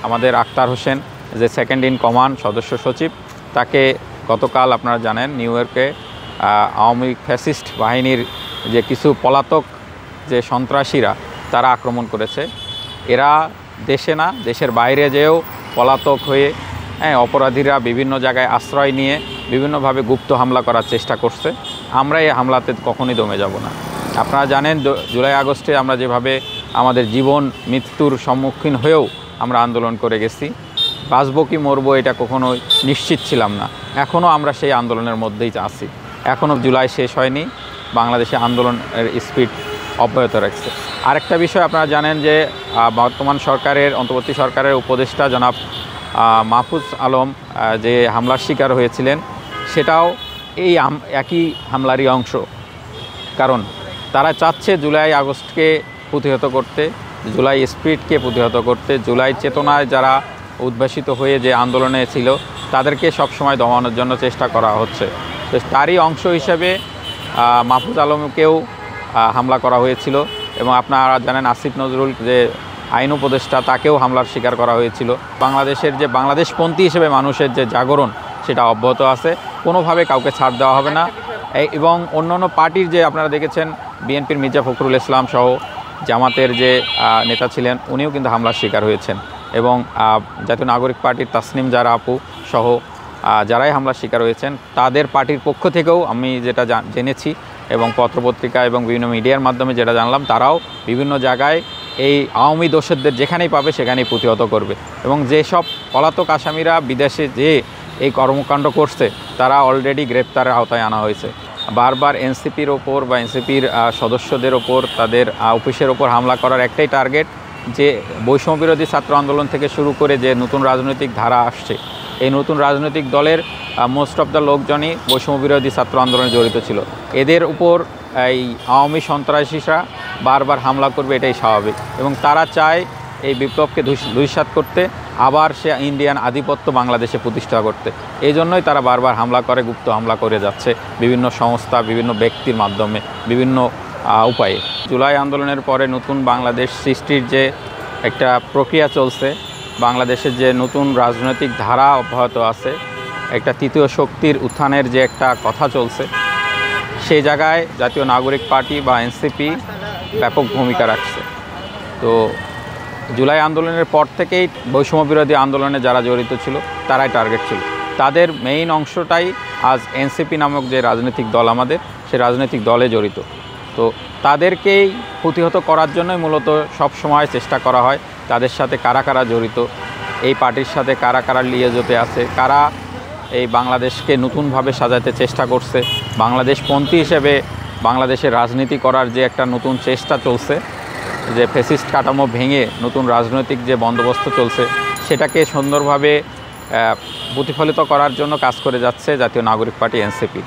আমাদের আক্তার হোসেন যে second in command সদস্য সচিব, তাকে গতকাল আপনারা জানেন নিউ ইয়র্কে আওয়ামী ফ্যাসিস্ট বাহিনীর যে কিছু পলাতক যে সন্ত্রাসীরা তারা আক্রমণ করেছে। এরা দেশে না, দেশের বাইরে যেও পলাতক হয়ে অপরাধীরা বিভিন্ন জায়গায় আশ্রয় নিয়ে বিভিন্নভাবে গুপ্ত হামলা করার চেষ্টা করছে। আমরা এই হামলাতে কখনোই দমে যাব না। আপনারা জানেন জুলাই আগস্টে আমরা যেভাবে আমাদের জীবন মৃত্যুর সম্মুখীন হয়েও আমরা আন্দোলন করে গেছি, বাঁচব কি মরবো এটা কখনোই নিশ্চিত ছিলাম না। এখনও আমরা সেই আন্দোলনের মধ্যেই আছি। এখনও জুলাই শেষ হয়নি, বাংলাদেশে আন্দোলনের স্পিড অব্যাহত রাখছে। আরেকটা বিষয় আপনারা জানেন যে বর্তমান সরকারের অন্তর্বর্তী সরকারের উপদেষ্টা জনাব মাহফুজ আলম যে হামলার শিকার হয়েছিলেন, সেটাও এই একই হামলারই অংশ। কারণ তারা চাচ্ছে জুলাই আগস্টকে প্রতিহত করতে, জুলাই স্পিরিটকে প্রতিহত করতে, জুলাই চেতনায় যারা উদ্ভাসিত হয়ে যে আন্দোলনে ছিল তাদেরকে সবসময় দমানোর জন্য চেষ্টা করা হচ্ছে। তো তারই অংশ হিসেবে মাহফুজ আলমকেও হামলা করা হয়েছিল। এবং আপনারা জানেন আসিফ নজরুল যে আইন উপদেষ্টা, তাকেও হামলার শিকার করা হয়েছিল। বাংলাদেশের যে বাংলাদেশপন্থী হিসেবে মানুষের যে জাগরণ সেটা অব্যাহত আছে, কোনোভাবে কাউকে ছাড় দেওয়া হবে না। এবং অন্যান্য পার্টির যে আপনারা দেখেছেন বিএনপির মির্জা ফখরুল ইসলাম সহ জামাতের যে নেতা ছিলেন উনিও কিন্তু হামলার শিকার হয়েছেন। এবং জাতীয় নাগরিক পার্টির তাসনিম জারা আপু সহ যারাই হামলার শিকার হয়েছেন তাদের পার্টির পক্ষ থেকেও আমি যেটা জেনেছি এবং পত্রপত্রিকা এবং বিভিন্ন মিডিয়ার মাধ্যমে যেটা জানলাম, তারাও বিভিন্ন জায়গায় এই আওয়ামী দোষরদের যেখানেই পাবে সেখানেই প্রতিহত করবে। এবং যেসব পলাতক আসামিরা বিদেশে যে এই কর্মকাণ্ড করছে তারা অলরেডি গ্রেপ্তারের আওতায় আনা হয়েছে। বারবার এনসিপির ওপর বা এনসিপির সদস্যদের ওপর, তাদের অফিসের ওপর হামলা করার একটাই টার্গেট, যে বৈষম্যবিরোধী ছাত্র আন্দোলন থেকে শুরু করে যে নতুন রাজনৈতিক ধারা আসছে, এই নতুন রাজনৈতিক দলের মোস্ট অফ দ্য লোকজনই বৈষম্যবিরোধী ছাত্র আন্দোলনে জড়িত ছিল। এদের উপর এই আওয়ামী সন্ত্রাসীরা বারবার হামলা করবে, এটাই স্বাভাবিক। এবং তারা চায় এই বিপ্লবকে ধূলিসাৎ করতে, আবার সে ইন্ডিয়ান আধিপত্য বাংলাদেশে প্রতিষ্ঠা করতে। এই জন্যই তারা বারবার হামলা করে, গুপ্ত হামলা করে যাচ্ছে বিভিন্ন সংস্থা, বিভিন্ন ব্যক্তির মাধ্যমে, বিভিন্ন উপায়ে। জুলাই আন্দোলনের পরে নতুন বাংলাদেশ সৃষ্টির যে একটা প্রক্রিয়া চলছে, বাংলাদেশের যে নতুন রাজনৈতিক ধারা অব্যাহত আছে, একটা তৃতীয় শক্তির উত্থানের যে একটা কথা চলছে, সেই জায়গায় জাতীয় নাগরিক পার্টি বা এনসিপি ব্যাপক ভূমিকা রাখছে। তো জুলাই আন্দোলনের পর থেকেই বৈষম্য বিরোধী আন্দোলনে যারা জড়িত ছিল তারাই টার্গেট ছিল। তাদের মেইন অংশটাই আজ এনসিপি নামক যে রাজনৈতিক দল আমাদের, সেই রাজনৈতিক দলে জড়িত। তো তাদেরকেই প্রতিহত করার জন্যই মূলত সব সময় চেষ্টা করা হয়। তাদের সাথে কারা কারা জড়িত, এই পার্টির সাথে কারা কারা লিয়াজোতে আছে, কারা এই বাংলাদেশকে নতুনভাবে সাজাতে চেষ্টা করছে, বাংলাদেশপন্থী হিসেবে বাংলাদেশের রাজনীতি করার যে একটা নতুন চেষ্টা চলছে, যে ফ্যাসিস্ট কাঠামো ভেঙে নতুন রাজনৈতিক যে বন্দোবস্ত চলছে সেটাকে সুন্দরভাবে প্রতিফলিত করার জন্য কাজ করে যাচ্ছে জাতীয় নাগরিক পার্টি এনসিপি।